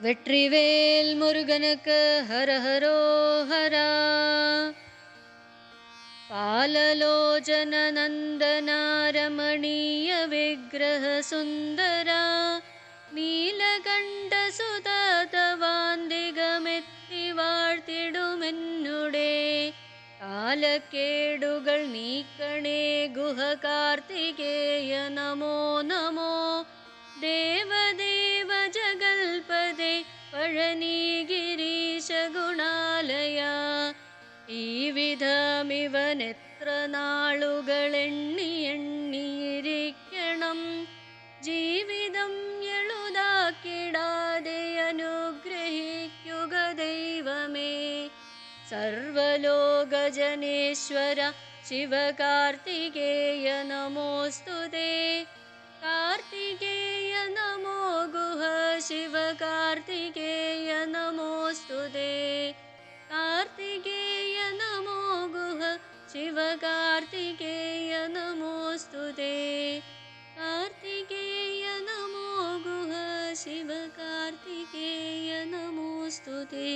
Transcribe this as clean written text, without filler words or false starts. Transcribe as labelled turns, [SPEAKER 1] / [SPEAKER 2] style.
[SPEAKER 1] வெற்றிவேல் முருகனுக்கு ஹரஹரோ ஹரா. பாலலோச்சன நந்தனா ரமணீய விக்கிரக சுந்தரா நீலகண்ட സുതതവാന്തികമെത്തി വാഴ്ത്തിടുമെന്നുടേ കാലക്കേടുകൾ നീക്കണേ ഗുഹ കാർത്തികേയ നമോ നമോ. ദേവദേവ ജഗൽപദേ പഴനീഗിരീശ ഗുണാലയ. ഈ വിധമിവനെത്ര നാളുകളെണ്ണി എണ്ണിയിരിക്കണം ജീവിതം എളുതാക്കിടാതെ അനുഗ്രഹിക്കുക ദൈവമേ. സർവലോകജനേശ്വര ശിവകാർത്തികേയ നമോസ്തുതേ. कार्तिकेय नमो गुह शिवकार्तिकेय नमोस्तुते. कार्तिकेय नमो गुह शिवकार्तिकेय नमोस्तुते. कार्तिकेय नमो गुह शिवकार्तिकेय नमोस्तुते.